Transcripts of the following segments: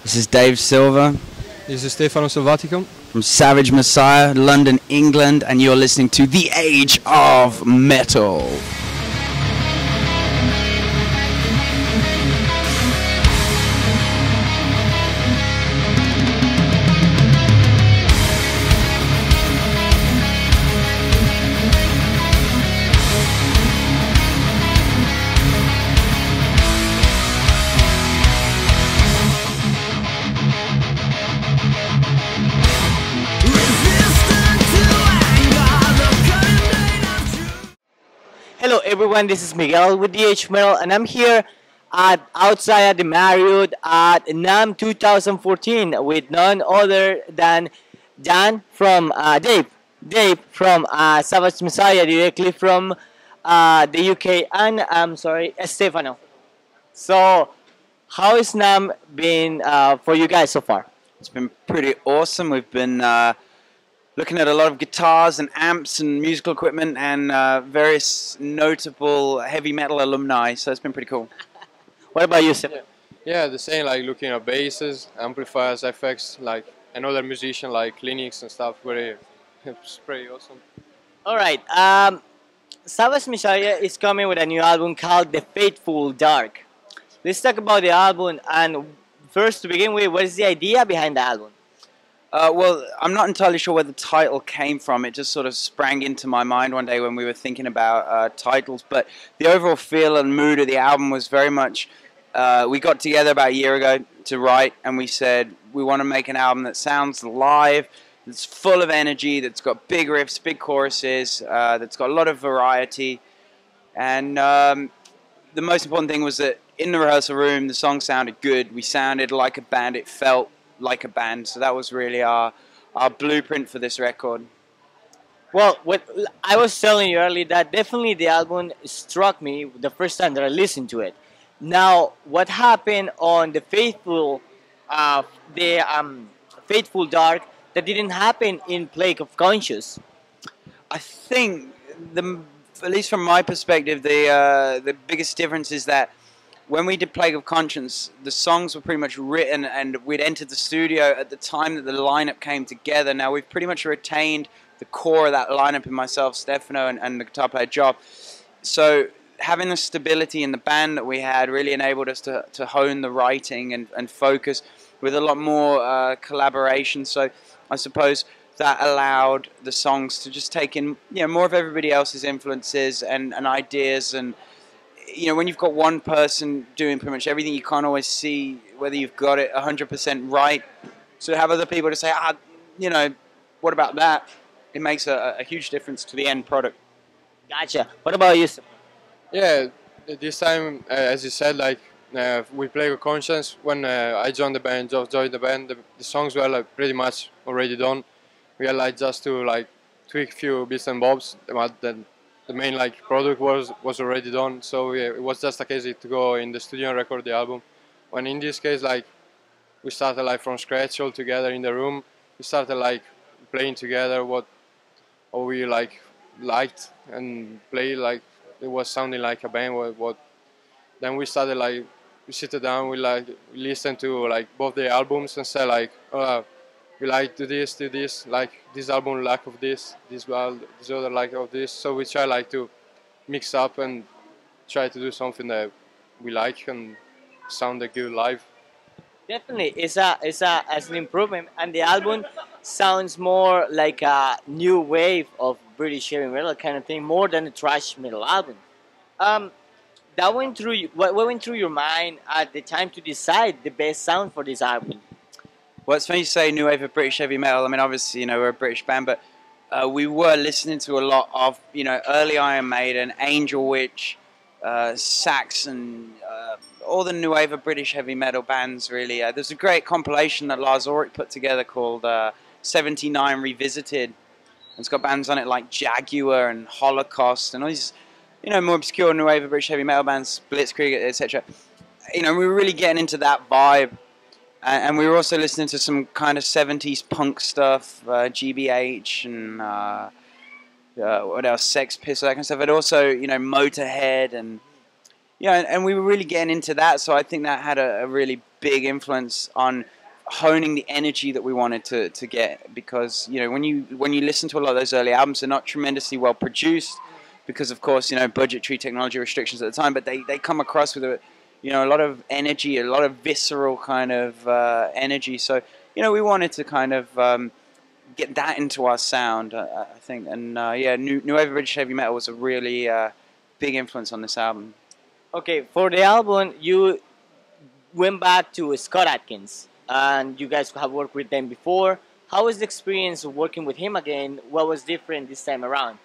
This is Dave Silver This is Stefano from Savage Messiah, London, England, and you're listening to The Age of Metal. Hello everyone, this is Miguel with DH Metal, and I'm here outside at the Marriott at NAMM 2014 with none other than Dan from Dave from Savage Messiah, directly from the UK, and I'm sorry, Stefano. So, how is NAMM been for you guys so far? It's been pretty awesome. We've been looking at a lot of guitars and amps and musical equipment and various notable heavy metal alumni, so it's been pretty cool. What about you, Stefano? Yeah, the same, like looking at basses, amplifiers, effects, like another musician like Linux and stuff. It's pretty awesome. Alright, Savage Messiah is coming with a new album called The Fateful Dark. Let's talk about the album, and first to begin with, what is the idea behind the album? Well, I'm not entirely sure where the title came from. It just sort of sprang into my mind one day when we were thinking about titles. But the overall feel and mood of the album was very much... we got together about a year ago to write, and we said we want to make an album that sounds live, that's full of energy, that's got big riffs, big choruses, that's got a lot of variety. And the most important thing was that in the rehearsal room, the song sounded good. We sounded like a band. It felt like a band, so that was really our blueprint for this record. Well, what I was telling you earlier, that definitely the album struck me the first time that I listened to it. Now, what happened on the Fateful Dark that didn't happen in Plague of Conscience? I think, at least from my perspective, the biggest difference is that when we did Plague of Conscience, the songs were pretty much written and we'd entered the studio at the time that the lineup came together. Now we've pretty much retained the core of that lineup in myself, Stefano, and the guitar player Job. So having the stability in the band that we had really enabled us to hone the writing and focus with a lot more collaboration. So I suppose that allowed the songs to just take in, more of everybody else's influences and ideas. And when you've got one person doing pretty much everything, you can't always see whether you've got it 100% right. So to have other people to say, what about that? It makes a huge difference to the end product. Gotcha. What about you? Yeah, this time, as you said, like we Plague of Conscience. When I joined the band, Joe joined the band, the songs were like pretty much already done. We had like just to like tweak a few bits and bobs. Then the main like product was already done, so yeah, it was just a case to go in the studio and record the album. When in this case, like we started like from scratch all together in the room. We started like playing together what we like liked and play like it was sounding like a band. What then we started like we sit down, we listen to like both the albums and say like, we like do this, like this album lack of this other lack of this. So we try like to mix up and try to do something that we like and sound good live. Definitely, it's an improvement, and the album sounds more like a new wave of British heavy metal kind of thing, more than a thrash metal album. That went through what went through your mind at the time to decide the best sound for this album? Well, it's funny you say new wave of British heavy metal. I mean, obviously, we're a British band, but we were listening to a lot of, early Iron Maiden, Angel Witch, Saxon, all the new wave of British heavy metal bands, really. There's a great compilation that Lars Ulrich put together called 79 Revisited. It's got bands on it like Jaguar and Holocaust and all these, more obscure new wave of British heavy metal bands, Blitzkrieg, etc. We were really getting into that vibe. And we were also listening to some kind of 70s punk stuff, GBH and what else, Sex Pistols, that kind of stuff. But also, Motorhead and Yeah, and we were really getting into that, so I think that had a really big influence on honing the energy that we wanted to get. Because when you listen to a lot of those early albums, they're not tremendously well produced, because of course budgetary technology restrictions at the time, but they come across with a lot of energy, a lot of visceral kind of energy. So we wanted to kind of get that into our sound, I think, and yeah, New Wave of British Heavy Metal was a really big influence on this album. Okay, for the album, you went back to Scott Attkins, and you guys have worked with them before. How was the experience of working with him again? What was different this time around?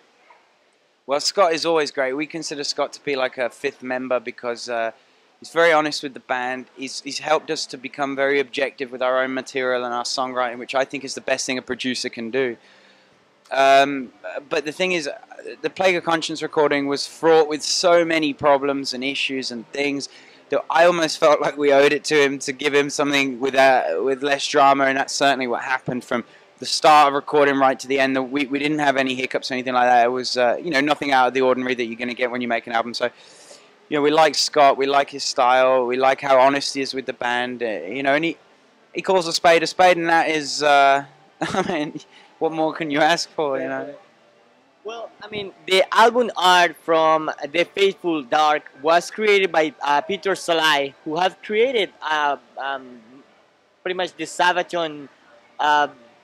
Well, Scott is always great. We consider Scott to be like a fifth member because he's very honest with the band. He's helped us to become very objective with our own material and our songwriting, which I think is the best thing a producer can do. But the thing is, the Plague of Conscience recording was fraught with so many problems and issues and things that I almost felt like we owed it to him to give him something with less drama, and that's certainly what happened from the start of recording right to the end. We didn't have any hiccups or anything like that. It was nothing out of the ordinary that you're going to get when you make an album. So we like Scott, we like his style, we like how honest he is with the band, and he calls a spade, and that is, I mean, what more can you ask for, Well, I mean, the album art from The Fateful Dark was created by Peter Salai, who have created pretty much the Sabaton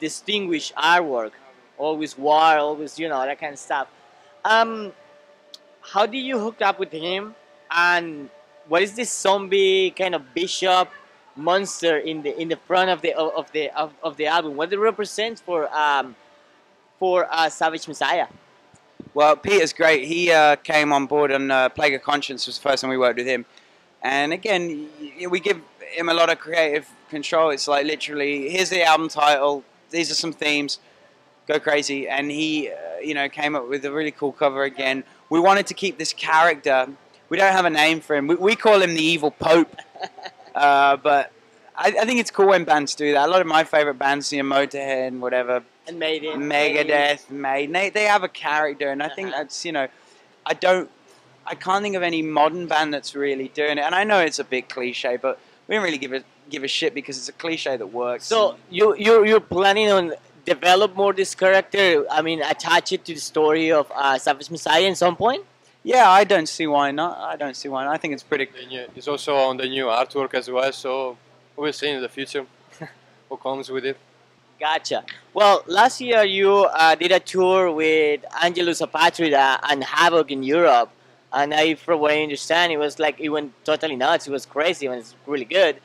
distinguished artwork. Always war, always, that kind of stuff. How did you hook up with him? And what is this zombie kind of bishop monster in the front of the album? What it represents for Savage Messiah? Well, Peter's great. He came on board on Plague of Conscience was the first time we worked with him. And again, we give him a lot of creative control. It's like literally, here's the album title, these are some themes, go crazy. And he, came up with a really cool cover again. We wanted to keep this character. We don't have a name for him. We call him the Evil Pope. But I think it's cool when bands do that. A lot of my favorite bands, Motorhead and whatever, And Maiden, Megadeth, Maiden, they have a character, and I think that's I can't think of any modern band that's really doing it. And I know it's a big cliche, but we don't really give a shit because it's a cliche that works. So you're planning on develop more this character? I mean, attach it to the story of Savage Messiah at some point? Yeah, I don't see why not. I think it's pretty. It's also on the new artwork as well, so we'll see in the future what comes with it. Gotcha. Well, last year you did a tour with Angelus Apatrida and Havoc in Europe, and from what I understand, it went totally nuts. It was crazy, and it's really good.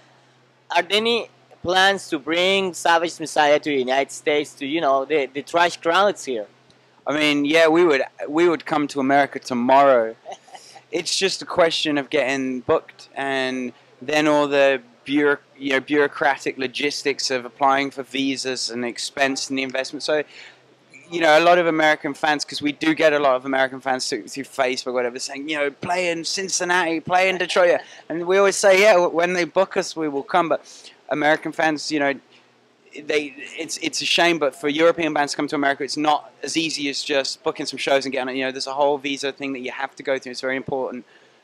Are there any plans to bring Savage Messiah to the United States to the trash crowds here? I mean, yeah, we would come to America tomorrow. It's just a question of getting booked, and then all the bureaucratic logistics of applying for visas and expense and the investment. So, a lot of American fans, because we do get a lot of American fans through Facebook, whatever, saying, play in Cincinnati, play in Detroit, and we always say, yeah, when they book us, we will come. But American fans, it's a shame, but for European bands to come to America, it's not as easy as just booking some shows and getting it. There's a whole visa thing that you have to go through. It's very important,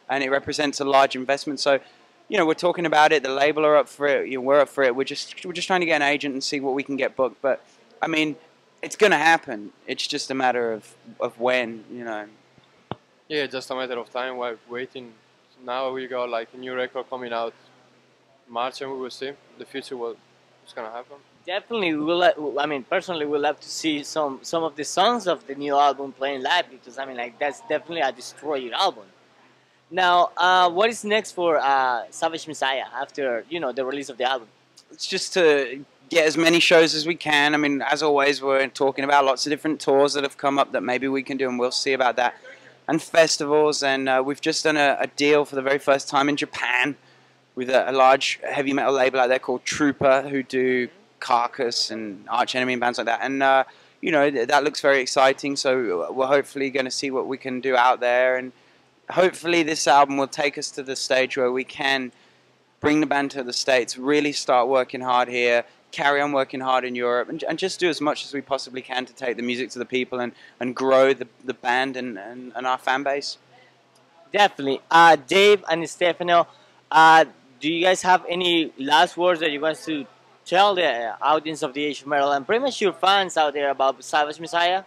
and it represents a large investment. So, we're talking about it. The label are up for it. We're up for it. We're just trying to get an agent and see what we can get booked. But I mean, it's going to happen. It's just a matter of when. Yeah, just a matter of time. We're waiting. Now we got like a new record coming out March, and we will see the future what's gonna happen. Definitely, personally, we'll love to see some of the songs of the new album playing live, because that's definitely a destroyer album. Now, what is next for Savage Messiah after the release of the album? It's just to get as many shows as we can. I mean, as always, we're talking about lots of different tours that have come up that maybe we can do, and we'll see about that. And festivals, and we've just done a deal for the very first time in Japan with a large heavy metal label out there called Trooper, who do Carcass and Arch Enemy and bands like that. And, that looks very exciting, so we're hopefully going to see what we can do out there. And hopefully this album will take us to the stage where we can bring the band to the States, really start working hard here, carry on working hard in Europe, and just do as much as we possibly can to take the music to the people and grow the band and our fan base. Definitely. Dave and Stefano, do you guys have any last words that you want to tell the audience of the Age of Metal and pretty much your fans out there about Savage Messiah?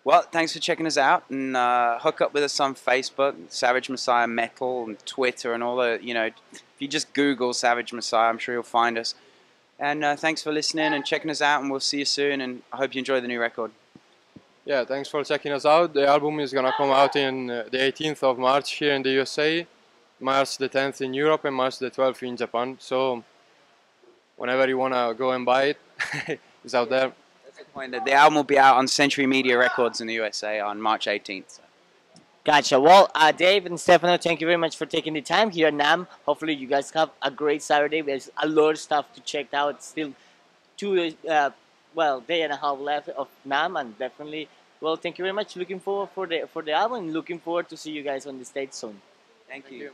Well, thanks for checking us out, and hook up with us on Facebook, Savage Messiah Metal, and Twitter, and all the, if you just Google Savage Messiah, I'm sure you'll find us. And thanks for listening and checking us out, and we'll see you soon, and I hope you enjoy the new record. Yeah, thanks for checking us out. The album is gonna come out in the 18th of March here in the USA, March the 10th in Europe, and March the 12th in Japan. So whenever you wanna go and buy it, it's out there. That's the point. That the album will be out on Century Media Records in the USA on March 18th. So. Gotcha. Well, Dave and Stefano, thank you very much for taking the time here at NAMM. Hopefully, you guys have a great Saturday. There's a lot of stuff to check out. Still day and a half left of NAMM, and definitely, well, thank you very much. Looking forward for the album. Looking forward to see you guys on the stage soon. Thank you.